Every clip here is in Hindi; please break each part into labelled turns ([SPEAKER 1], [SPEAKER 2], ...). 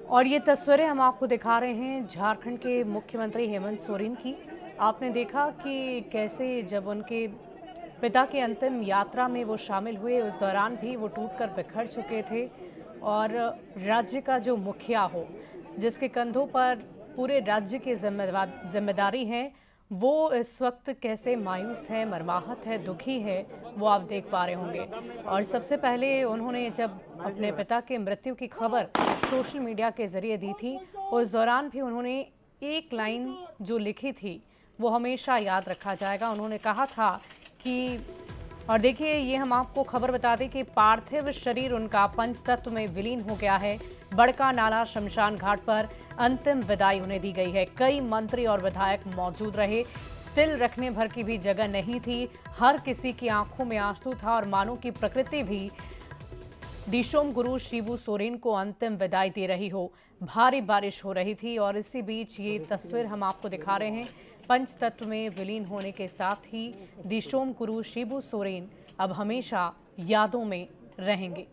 [SPEAKER 1] और ये तस्वीरें हम आपको दिखा रहे हैं झारखंड के मुख्यमंत्री हेमंत सोरेन की। आपने देखा कि कैसे जब उनके पिता की अंतिम यात्रा में वो शामिल हुए, उस दौरान भी वो टूटकर बिखर चुके थे। और राज्य का जो मुखिया हो, जिसके कंधों पर पूरे राज्य की जिम्मेदारी है, वो इस वक्त कैसे मायूस है, मर्माहत है, दुखी है, वो आप देख पा रहे होंगे। और सबसे पहले उन्होंने जब अपने पिता के मृत्यु की खबर सोशल मीडिया के जरिए दी थी, उस दौरान भी उन्होंने एक लाइन जो लिखी थी वो हमेशा याद रखा जाएगा। उन्होंने कहा था कि, और देखिए ये हम आपको खबर बता दें कि पार्थिव शरीर उनका पंचतत्व में विलीन हो गया है। बड़का नाला शमशान घाट पर अंतिम विदाई उन्हें दी गई है। कई मंत्री और विधायक मौजूद रहे। तिल रखने भर की भी जगह नहीं थी। हर किसी की आंखों में आंसू था और मानो की प्रकृति भी दिशोम गुरु शिबू सोरेन को अंतिम विदाई दे रही हो। भारी बारिश हो रही थी और इसी बीच ये तस्वीर हम आपको दिखा रहे हैं। पंचतत्व में विलीन होने के साथ ही दिशोम गुरु शिबू सोरेन अब हमेशा यादों में रहेंगे।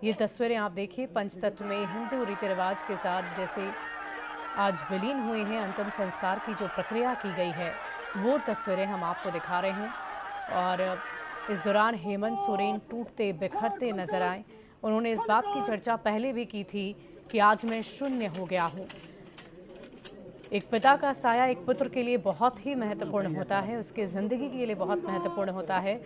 [SPEAKER 1] ये तस्वीरें आप देखिए, पंचतत्व में हिंदू रीति रिवाज के साथ जैसे आज विलीन हुए हैं, अंतिम संस्कार की जो प्रक्रिया की गई है वो तस्वीरें हम आपको दिखा रहे हैं। और इस दौरान हेमंत सोरेन टूटते बिखरते नजर आए। उन्होंने इस बात की चर्चा पहले भी की थी कि आज मैं शून्य हो गया हूँ। एक पिता का साया एक पुत्र के लिए बहुत ही महत्वपूर्ण होता है, उसके ज़िंदगी के लिए बहुत महत्वपूर्ण होता है,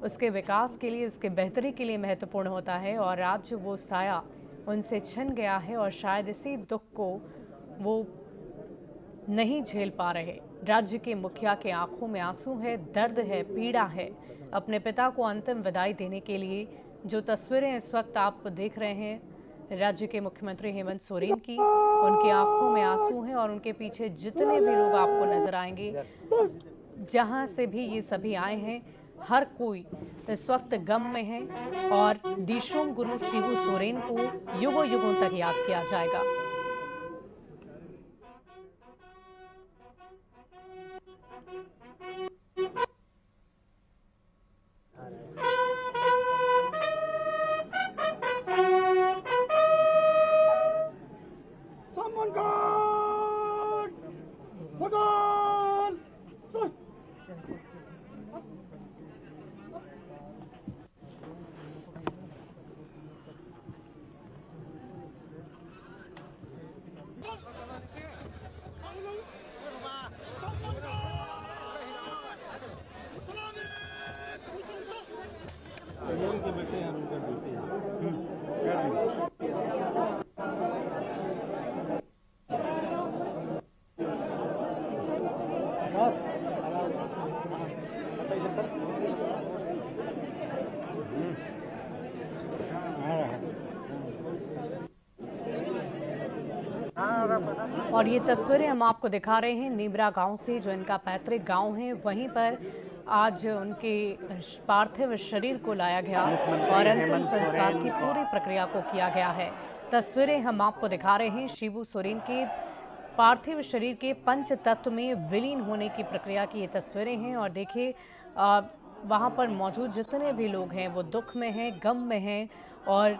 [SPEAKER 1] उसके विकास के लिए, उसके बेहतरी के लिए महत्वपूर्ण होता है। और आज वो साया उनसे छिन गया है और शायद इसी दुख को वो नहीं झेल पा रहे। राज्य के मुखिया के आंखों में आंसू है, दर्द है, पीड़ा है। अपने पिता को अंतिम विदाई देने के लिए जो तस्वीरें इस वक्त आप देख रहे हैं राज्य के मुख्यमंत्री हेमंत सोरेन की, उनकी आंखों में आंसू हैं और उनके पीछे जितने भी लोग आपको नजर आएंगे, जहां से भी ये सभी आए हैं, हर कोई इस वक्त गम में है। और दिशोम गुरु शिबू सोरेन को युगों युगों तक याद किया जाएगा।
[SPEAKER 2] के बेटे हैं, उनका बेटे
[SPEAKER 1] और ये तस्वीरें हम आपको दिखा रहे हैं नीबरा गांव से, जो इनका पैतृक गांव है। वहीं पर आज उनके पार्थिव शरीर को लाया गया और अंतिम संस्कार की पूरी प्रक्रिया को किया गया है। तस्वीरें हम आपको दिखा रहे हैं शिबू सोरेन के पार्थिव शरीर के पंच तत्व में विलीन होने की प्रक्रिया की ये तस्वीरें हैं। और देखिए वहाँ पर मौजूद जितने भी लोग हैं वो दुख में हैं, गम में हैं और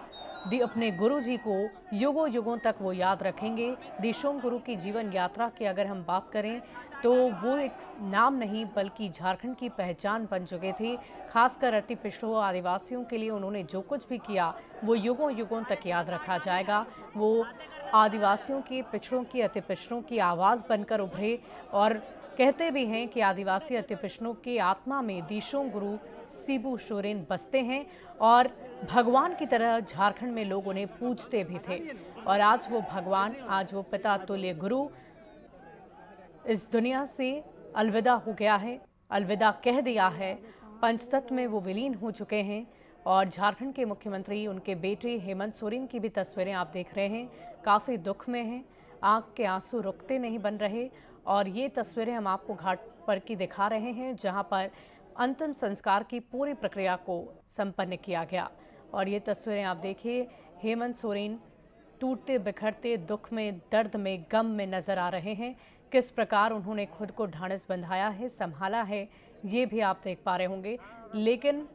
[SPEAKER 1] अपने गुरु जी को युगों युगों तक वो याद रखेंगे। दिशोम गुरु की जीवन यात्रा की अगर हम बात करें तो वो एक नाम नहीं बल्कि झारखंड की पहचान बन चुके थे। खासकर अति पिछड़ों आदिवासियों के लिए उन्होंने जो कुछ भी किया वो युगों युगों तक याद रखा जाएगा। वो आदिवासियों की, पिछड़ों की, अति पिछड़ों की आवाज़ बनकर उभरे और कहते भी हैं कि आदिवासी अति पिछड़ों की आत्मा में दिशोम गुरु शिबू सोरेन बसते हैं और भगवान की तरह झारखंड में लोग उन्हें पूजते भी थे। और आज वो भगवान, आज वो पिता तुल्य गुरु इस दुनिया से अलविदा हो गया है, अलविदा कह दिया है। पंचतत्व में वो विलीन हो चुके हैं और झारखंड के मुख्यमंत्री, उनके बेटे हेमंत सोरेन की भी तस्वीरें आप देख रहे हैं, काफ़ी दुख में हैं, आंख के आंसू रुकते नहीं बन रहे। और ये तस्वीरें हम आपको घाट पर की दिखा रहे हैं जहां पर अंतिम संस्कार की पूरी प्रक्रिया को संपन्न किया गया। और ये तस्वीरें आप देखिए, हेमंत सोरेन टूटते बिखरते दुख में, दर्द में, गम में नजर आ रहे हैं। किस प्रकार उन्होंने खुद को ढांढस बंधाया है, संभाला है, ये भी आप देख पा रहे होंगे। लेकिन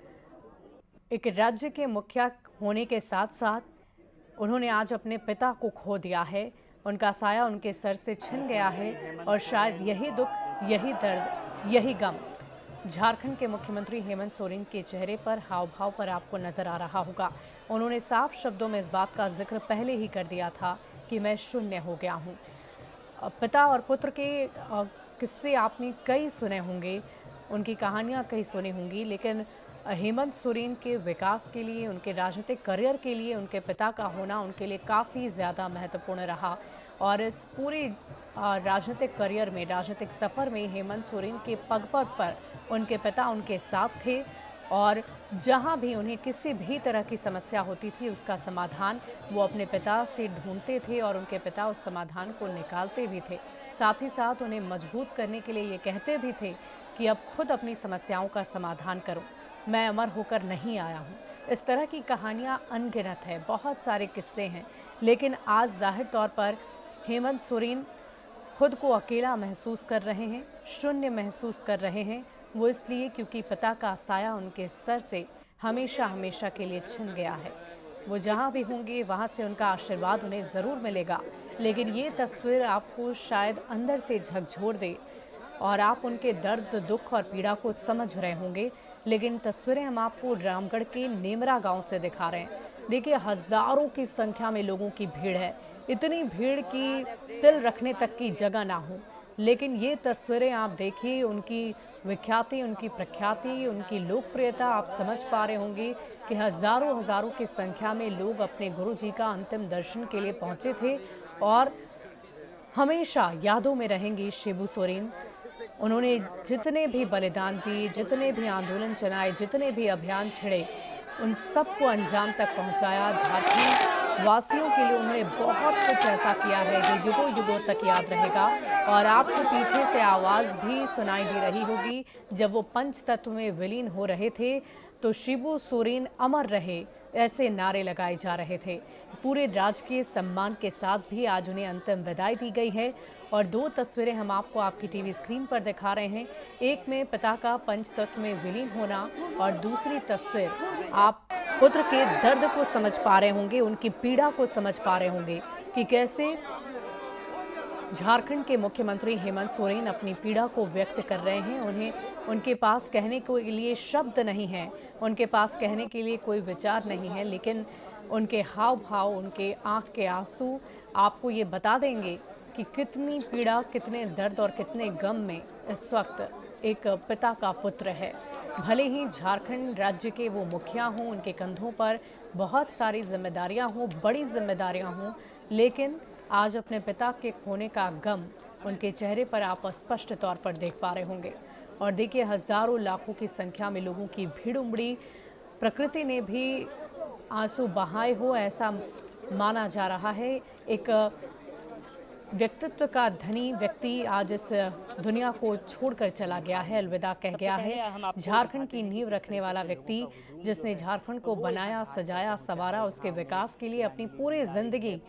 [SPEAKER 1] एक राज्य के मुखिया होने के साथ साथ उन्होंने आज अपने पिता को खो दिया है। उनका साया उनके सर से छिन गया है और शायद यही दुख, यही दर्द, यही गम झारखंड के मुख्यमंत्री हेमंत सोरेन के चेहरे पर, हाव भाव पर आपको नजर आ रहा होगा। उन्होंने साफ शब्दों में इस बात का जिक्र पहले ही कर दिया था कि मैं शून्य हो गया हूँ। पिता और पुत्र के किस्से आपने कई सुने होंगे, उनकी कहानियाँ कई सुनी होंगी, लेकिन हेमंत सोरेन के विकास के लिए, उनके राजनीतिक करियर के लिए उनके पिता का होना उनके लिए काफ़ी ज़्यादा महत्वपूर्ण रहा। और इस पूरे राजनीतिक करियर में, राजनीतिक सफ़र में हेमंत सोरेन के पग-पग पर उनके पिता उनके साथ थे और जहां भी उन्हें किसी भी तरह की समस्या होती थी उसका समाधान वो अपने पिता से ढूंढते थे और उनके पिता उस समाधान को निकालते भी थे। साथ ही साथ उन्हें मजबूत करने के लिए ये कहते भी थे कि अब खुद अपनी समस्याओं का समाधान करो, मैं अमर होकर नहीं आया हूँ। इस तरह की कहानियाँ अनगिनत है, बहुत सारे किस्से हैं, लेकिन आज जाहिर तौर पर हेमंत सोरेन खुद को अकेला महसूस कर रहे हैं, शून्य महसूस कर रहे हैं। वो इसलिए क्योंकि पिता का साया उनके सर से हमेशा हमेशा के लिए छिन गया है। वो जहाँ भी होंगे वहाँ से उनका आशीर्वाद उन्हें ज़रूर मिलेगा, लेकिन ये तस्वीर आपको शायद अंदर से झकझोर दे और आप उनके दर्द, दुख और पीड़ा को समझ रहे होंगे। लेकिन तस्वीरें हम आपको रामगढ़ के नेमरा गांव से दिखा रहे हैं। देखिए, हज़ारों की संख्या में लोगों की भीड़ है, इतनी भीड़ की तिल रखने तक की जगह ना हो। लेकिन ये तस्वीरें आप देखिए, उनकी विख्याति, उनकी प्रख्याति, उनकी लोकप्रियता आप समझ पा रहे होंगे कि हज़ारों हज़ारों की संख्या में लोग अपने गुरुजी का अंतिम दर्शन के लिए पहुंचे थे और हमेशा यादों में रहेंगी शिबू सोरेन। उन्होंने जितने भी बलिदान दिए, जितने भी आंदोलन चलाए, जितने भी अभियान छिड़े, उन सबको अंजाम तक पहुंचाया। झारखंड वासियों के लिए उन्होंने बहुत कुछ ऐसा किया है जो युगों युगों तक याद रहेगा। और आपको पीछे से आवाज़ भी सुनाई दे रही होगी, जब वो पंच तत्व में विलीन हो रहे थे तो शिबू सोरेन अमर रहे, ऐसे नारे लगाए जा रहे थे। पूरे राजकीय सम्मान के साथ भी आज उन्हें अंतिम विदाई दी गई है। और दो तस्वीरें हम आपको आपकी टीवी स्क्रीन पर दिखा रहे हैं, एक में पिता का पंच तत्व में विलीन होना और दूसरी तस्वीर आप पुत्र के दर्द को समझ पा रहे होंगे, उनकी पीड़ा को समझ पा रहे होंगे कि कैसे झारखंड के मुख्यमंत्री हेमंत सोरेन अपनी पीड़ा को व्यक्त कर रहे हैं। उन्हें उनके पास कहने के लिए शब्द नहीं है, उनके पास कहने के लिए कोई विचार नहीं है, लेकिन उनके हाव भाव, उनके आंख के आंसू आपको ये बता देंगे कि कितनी पीड़ा, कितने दर्द और कितने गम में इस वक्त एक पिता का पुत्र है। भले ही झारखंड राज्य के वो मुखिया हों, उनके कंधों पर बहुत सारी जिम्मेदारियां हों, बड़ी जिम्मेदारियां हों, लेकिन आज अपने पिता के खोने का गम उनके चेहरे पर आप स्पष्ट तौर पर देख पा रहे होंगे। और देखिए, हज़ारों लाखों की संख्या में लोगों की भीड़ उमड़ी, प्रकृति ने भी आंसू बहाए हो ऐसा माना जा रहा है। एक व्यक्तित्व का धनी व्यक्ति आज इस दुनिया को छोड़कर चला गया है, अलविदा कह गया है। झारखंड की नींव रखने वाला व्यक्ति, जिसने झारखंड को बनाया, सजाया, संवारा, उसके विकास के लिए अपनी पूरी जिंदगी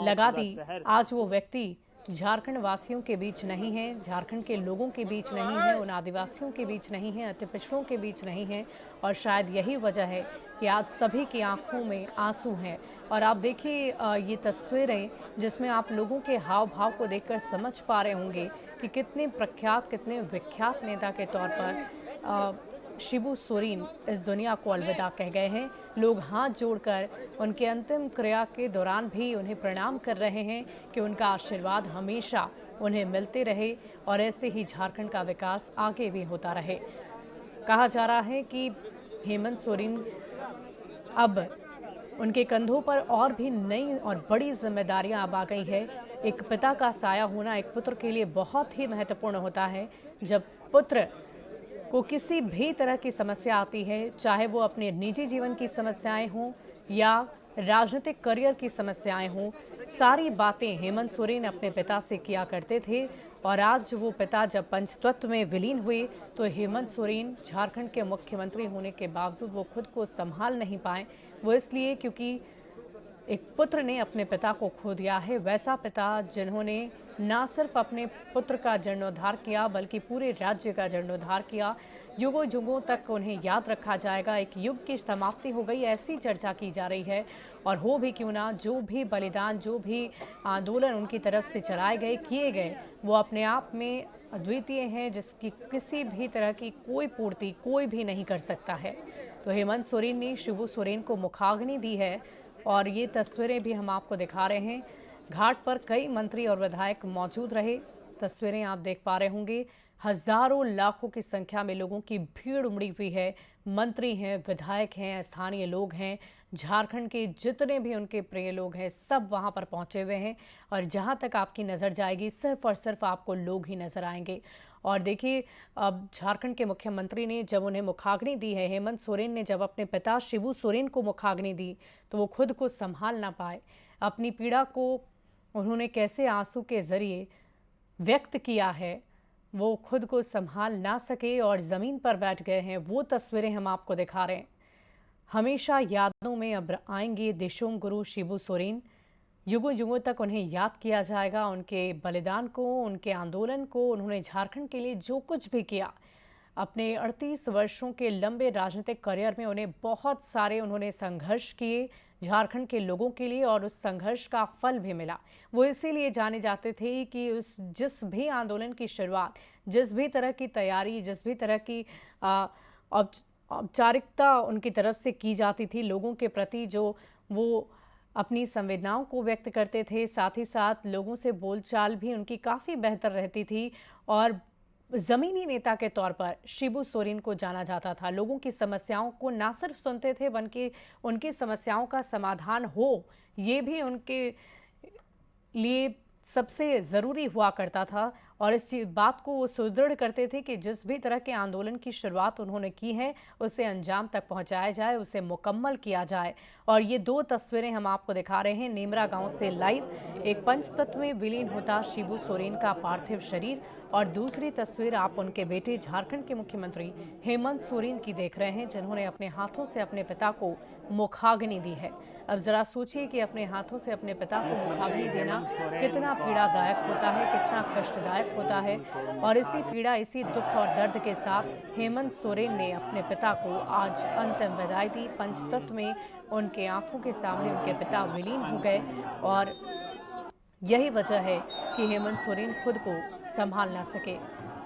[SPEAKER 1] लगा दी, आज वो व्यक्ति झारखंड वासियों के बीच नहीं है, झारखंड के लोगों के बीच नहीं है, उन आदिवासियों के बीच नहीं है, अति पिछड़ों के बीच नहीं है। और शायद यही वजह है कि आज सभी की आंखों में आंसू हैं। और आप देखिए ये तस्वीरें, जिसमें आप लोगों के हाव भाव को देखकर समझ पा रहे होंगे कि कितने प्रख्यात, कितने विख्यात नेता के तौर पर शिबू सोरेन इस दुनिया को अलविदा कह गए हैं। लोग हाथ जोड़कर उनके अंतिम क्रिया के दौरान भी उन्हें प्रणाम कर रहे हैं कि उनका आशीर्वाद हमेशा उन्हें मिलते रहे और ऐसे ही झारखंड का विकास आगे भी होता रहे। कहा जा रहा है कि हेमंत सोरेन अब उनके कंधों पर और भी नई और बड़ी जिम्मेदारियां अब आ गई है। एक पिता का साया होना एक पुत्र के लिए बहुत ही महत्वपूर्ण होता है। जब पुत्र को किसी भी तरह की समस्या आती है, चाहे वो अपने निजी जीवन की समस्याएं हों या राजनीतिक करियर की समस्याएं हों, सारी बातें हेमंत सोरेन अपने पिता से किया करते थे। और आज वो पिता जब पंचतत्व में विलीन हुए तो हेमंत सोरेन झारखंड के मुख्यमंत्री होने के बावजूद वो खुद को संभाल नहीं पाए। वो इसलिए क्योंकि एक पुत्र ने अपने पिता को खो दिया है, वैसा पिता जिन्होंने ना सिर्फ अपने पुत्र का जीर्णोद्धार किया बल्कि पूरे राज्य का जीर्णोद्धार किया। युगों युगों तक उन्हें याद रखा जाएगा। एक युग की समाप्ति हो गई, ऐसी चर्चा की जा रही है। और हो भी क्यों ना, जो भी बलिदान, जो भी आंदोलन उनकी तरफ से चलाए गए, किए गए, वो अपने आप में अद्वितीय हैं, जिसकी किसी भी तरह की कोई पूर्ति कोई भी नहीं कर सकता है। तो हेमंत सोरेन ने शिबू सोरेन को मुखाग्नि दी है और ये तस्वीरें भी हम आपको दिखा रहे हैं। घाट पर कई मंत्री और विधायक मौजूद रहे। तस्वीरें आप देख पा रहे होंगे, हजारों लाखों की संख्या में लोगों की भीड़ उमड़ी हुई है। मंत्री हैं, विधायक हैं, स्थानीय लोग हैं, झारखंड के जितने भी उनके प्रिय लोग हैं, सब वहां पर पहुंचे हुए हैं। और जहां तक आपकी नज़र जाएगी, सिर्फ और सिर्फ आपको लोग ही नजर आएंगे। और देखिए, अब झारखंड के मुख्यमंत्री ने जब उन्हें मुखाग्नि दी है, हेमंत सोरेन ने जब अपने पिता शिबू सोरेन को मुखाग्नि दी, तो वो खुद को संभाल ना पाए। अपनी पीड़ा को उन्होंने कैसे आंसू के जरिए व्यक्त किया है, वो खुद को संभाल ना सके और ज़मीन पर बैठ गए हैं। वो तस्वीरें हम आपको दिखा रहे हैं। हमेशा यादों में अब आएंगे दिशोम गुरु शिबू सोरेन। युगों युगों तक उन्हें याद किया जाएगा, उनके बलिदान को, उनके आंदोलन को। उन्होंने झारखंड के लिए जो कुछ भी किया, अपने 38 वर्षों के लंबे राजनीतिक करियर में उन्हें बहुत सारे उन्होंने संघर्ष किए झारखंड के लोगों के लिए, और उस संघर्ष का फल भी मिला। वो इसीलिए जाने जाते थे कि उस जिस भी आंदोलन की शुरुआत, जिस भी तरह की तैयारी, जिस भी तरह की औपचारिकता उनकी तरफ से की जाती थी लोगों के प्रति, जो वो अपनी संवेदनाओं को व्यक्त करते थे, साथ ही साथ लोगों से बोलचाल भी उनकी काफ़ी बेहतर रहती थी। और जमीनी नेता के तौर पर शिबू सोरेन को जाना जाता था। लोगों की समस्याओं को ना सिर्फ सुनते थे, बल्कि उनकी समस्याओं का समाधान हो, ये भी उनके लिए सबसे ज़रूरी हुआ करता था। और इस बात को वो सुदृढ़ करते थे कि जिस भी तरह के आंदोलन की शुरुआत उन्होंने की है, उसे अंजाम तक पहुंचाया जाए, उसे मुकम्मल किया जाए। और ये दो तस्वीरें हम आपको दिखा रहे हैं नेमरा गांव से लाइव। एक पंचतत्व में विलीन होता शिबू सोरेन का पार्थिव शरीर, और दूसरी तस्वीर आप उनके बेटे झारखंड के मुख्यमंत्री हेमंत सोरेन की देख रहे हैं, जिन्होंने अपने हाथों से अपने पिता को मुखाग्नि दी है। अब जरा सोचिए कि अपने हाथों से अपने पिता को मुखाग्नि देना कितना पीड़ादायक होता है, कितना कष्टदायक होता है। और इसी पीड़ा, इसी दुख और दर्द के साथ हेमंत सोरेन ने अपने पिता को आज अंतिम विदाई दी। पंचतत्व में उनके आंखों के सामने उनके पिता विलीन हो गए, और यही वजह है कि हेमंत सोरेन खुद को संभाल ना सके।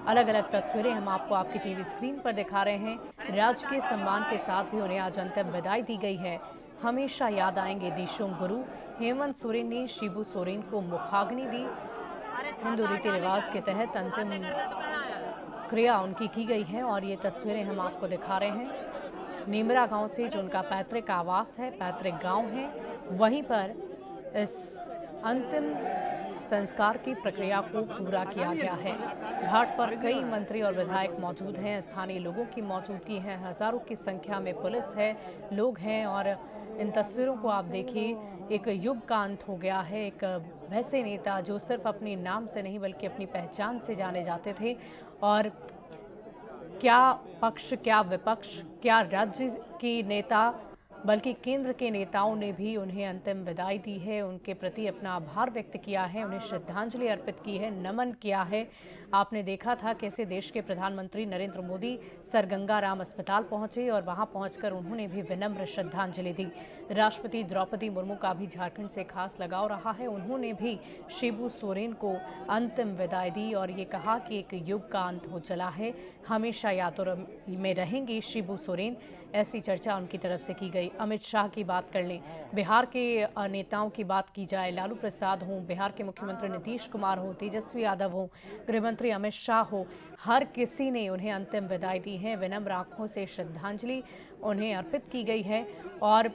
[SPEAKER 1] अलग अलग तस्वीरें हम आपको आपकी टीवी स्क्रीन पर दिखा रहे हैं। राजकीय सम्मान के साथ भी उन्हें आज अंतिम विदाई दी गई है। हमेशा याद आएंगे दिशोम गुरु। हेमंत सोरेन ने शिबू सोरेन को मुखाग्नि दी। हिंदू रीति रिवाज के तहत अंतिम क्रिया उनकी की गई है, और ये तस्वीरें हम आपको दिखा रहे हैं नेमरा गांव से, जो उनका पैतृक आवास है, पैतृक गांव है। वहीं पर इस अंतिम संस्कार की प्रक्रिया को पूरा किया गया है। घाट पर कई मंत्री और विधायक मौजूद हैं, स्थानीय लोगों की मौजूदगी है, हजारों की संख्या में पुलिस है, लोग हैं। और इन तस्वीरों को आप देखिए, एक युग का अंत हो गया है। एक वैसे नेता जो सिर्फ अपने नाम से नहीं बल्कि अपनी पहचान से जाने जाते थे, और क्या पक्ष, क्या विपक्ष, क्या राज्य की नेता, बल्कि केंद्र के नेताओं ने भी उन्हें अंतिम विदाई दी है, उनके प्रति अपना आभार व्यक्त किया है, उन्हें श्रद्धांजलि अर्पित की है, नमन किया है। आपने देखा था कैसे देश के प्रधानमंत्री नरेंद्र मोदी सर गंगा राम अस्पताल पहुंचे, और वहां पहुंचकर उन्होंने भी विनम्र श्रद्धांजलि दी। राष्ट्रपति द्रौपदी मुर्मू का भी झारखंड से खास लगाव रहा है, उन्होंने भी शिबू सोरेन को अंतिम विदाई दी, और ये कहा कि एक युग का अंत हो चला है, हमेशा यादों में रहेंगे शिबू सोरेन। ऐसी चर्चा उनकी तरफ से की गई। अमित शाह की बात कर लें, बिहार के नेताओं की बात की जाए, लालू प्रसाद हों, बिहार के मुख्यमंत्री नीतीश कुमार हों, तेजस्वी यादव हों, गृहमंत्री अमित शाह हो, हर किसी ने उन्हें अंतिम विदाई दी है। विनम्र आंखों से श्रद्धांजलि उन्हें अर्पित की गई है। और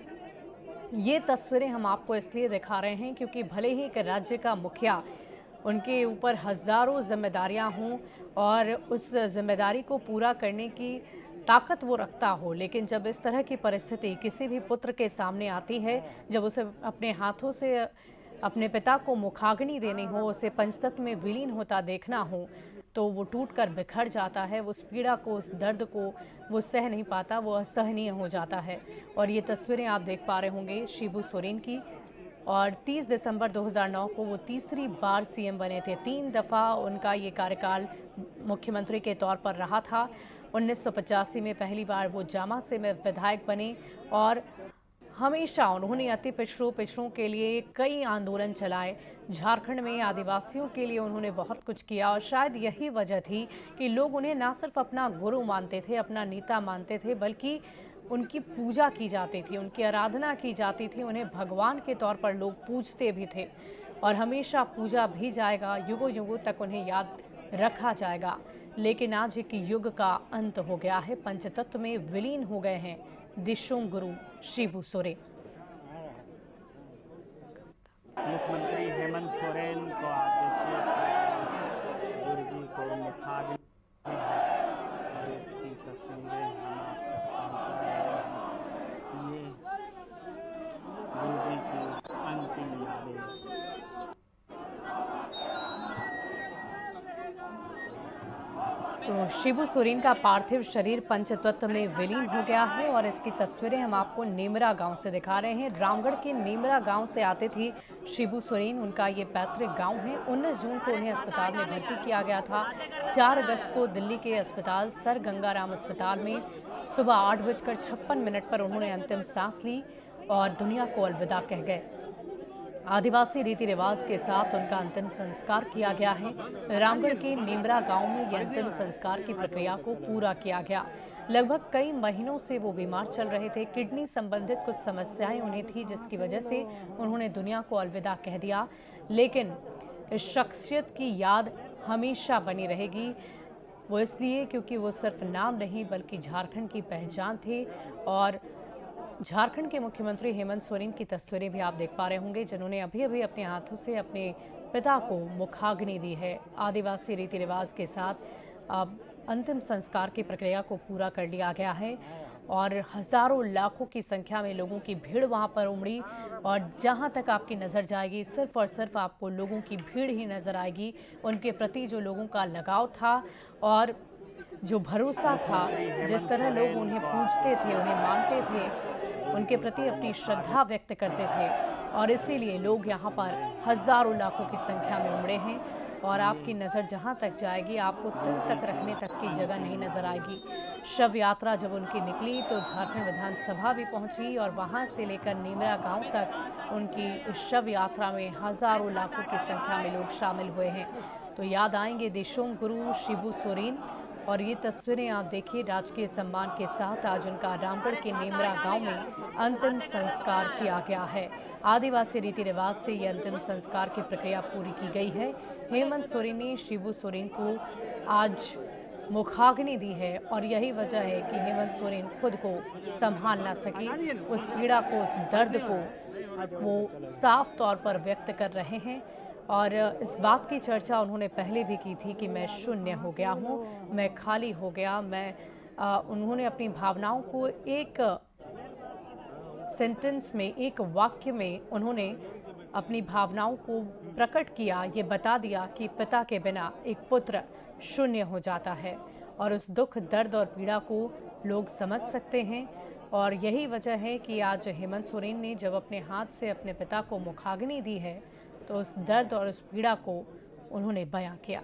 [SPEAKER 1] ये तस्वीरें हम आपको इसलिए दिखा रहे हैं क्योंकि भले ही एक राज्य का मुखिया, उनके ऊपर हजारों जिम्मेदारियां हों और उस जिम्मेदारी को पूरा करने की ताकत वो रखता हो, लेकिन जब इस तरह की परिस्थिति किसी भी पुत्र के सामने आती है, जब उसे अपने हाथों से अपने पिता को मुखाग्नि देनी हो, उसे पंचतत्व में विलीन होता देखना हो, तो वो टूटकर बिखर जाता है। उस पीड़ा को, उस दर्द को वो सह नहीं पाता, वो असहनीय हो जाता है। और ये तस्वीरें आप देख पा रहे होंगे शिबू सोरेन की। और 30 दिसंबर 2009 को वो तीसरी बार सीएम बने थे। 3 दफ़ा उनका ये कार्यकाल मुख्यमंत्री के तौर पर रहा था। 1985 में पहली बार वो जामा से में विधायक बने और हमेशा उन्होंने अति पिछड़ों के लिए कई आंदोलन चलाए। झारखंड में आदिवासियों के लिए उन्होंने बहुत कुछ किया और शायद यही वजह थी कि लोग उन्हें ना सिर्फ अपना गुरु मानते थे, अपना नेता मानते थे, बल्कि उनकी पूजा की जाती थी, उनकी आराधना की जाती थी, उन्हें भगवान के तौर पर लोग पूजते भी थे और हमेशा पूजा भी जाएगा, युगों युगों तक उन्हें याद रखा जाएगा। लेकिन आज एक युग का अंत हो गया है, पंचतत्व में विलीन हो गए हैं दिशोंग गुरु शिबू सोरेन।
[SPEAKER 2] मुख्यमंत्री हेमंत सोरेन को आप देखिए, गुरु जी को मुखाग्नि और इसकी तस्वीरें हम आप तक पहुंचा रहे हैं। ये गुरु जी की अंतिम यादें।
[SPEAKER 1] तो शिबू सोरेन का पार्थिव शरीर पंचतत्व में विलीन हो गया है और इसकी तस्वीरें हम आपको नेमरा गांव से दिखा रहे हैं। रामगढ़ के नेमरा गांव से आते थे शिबू सोरेन, उनका ये पैतृक गांव है। 19 जून को उन्हें अस्पताल में भर्ती किया गया था। 4 अगस्त को दिल्ली के अस्पताल सर गंगाराम अस्पताल में सुबह 8:56 पर उन्होंने अंतिम सांस ली और दुनिया को अलविदा कह गए। आदिवासी रीति रिवाज के साथ उनका अंतिम संस्कार किया गया है। रामगढ़ के नेमरा गांव में यह अंतिम संस्कार की प्रक्रिया को पूरा किया गया। लगभग कई महीनों से वो बीमार चल रहे थे। किडनी संबंधित कुछ समस्याएं उन्हें थी, जिसकी वजह से उन्होंने दुनिया को अलविदा कह दिया। लेकिन इस शख्सियत की याद हमेशा बनी रहेगी। वो इसलिए क्योंकि वो सिर्फ नाम नहीं बल्कि झारखंड की पहचान थे। और झारखंड के मुख्यमंत्री हेमंत सोरेन की तस्वीरें भी आप देख पा रहे होंगे, जिन्होंने अभी अभी अपने हाथों से अपने पिता को मुखाग्नि दी है। आदिवासी रीति रिवाज के साथ अब अंतिम संस्कार की प्रक्रिया को पूरा कर लिया गया है और हजारों लाखों की संख्या में लोगों की भीड़ वहां पर उमड़ी और जहां तक आपकी नज़र जाएगी सिर्फ और सिर्फ आपको लोगों की भीड़ ही नज़र आएगी। उनके प्रति जो लोगों का लगाव था और जो भरोसा था, जिस तरह लोग उन्हें पूजते थे, उन्हें मानते थे, उनके प्रति अपनी श्रद्धा व्यक्त करते थे और इसीलिए लोग यहाँ पर हजारों लाखों की संख्या में उमड़े हैं। और आपकी नज़र जहाँ तक जाएगी आपको तिल तक रखने तक की जगह नहीं नजर आएगी। शव यात्रा जब उनकी निकली तो झारखंड विधानसभा भी पहुंची और वहां से लेकर नेमरा गांव तक उनकी शव यात्रा में हजारों लाखों की संख्या में लोग शामिल हुए हैं। तो याद आएंगे दिशोंग गुरु शिबू सोरेन। और ये तस्वीरें आप देखिए, राजकीय सम्मान के साथ आज उनका रामगढ़ के नेमरा गांव में अंतिम संस्कार किया गया है। आदिवासी रीति रिवाज से ये अंतिम संस्कार की प्रक्रिया पूरी की गई है। हेमंत सोरेन ने शिबू सोरेन को आज मुखाग्नि दी है और यही वजह है कि हेमंत सोरेन खुद को संभाल ना सकी। उस पीड़ा को, उस दर्द को वो साफ तौर पर व्यक्त कर रहे हैं और इस बात की चर्चा उन्होंने पहले भी की थी कि मैं शून्य हो गया हूँ, मैं खाली हो गया। उन्होंने अपनी भावनाओं को एक सेंटेंस में, एक वाक्य में उन्होंने अपनी भावनाओं को प्रकट किया। ये बता दिया कि पिता के बिना एक पुत्र शून्य हो जाता है और उस दुख, दर्द और पीड़ा को लोग समझ सकते हैं। और यही वजह है कि आज हेमंत सोरेन ने जब अपने हाथ से अपने पिता को मुखाग्नि दी है तो उस दर्द और उस पीड़ा को उन्होंने बयां किया।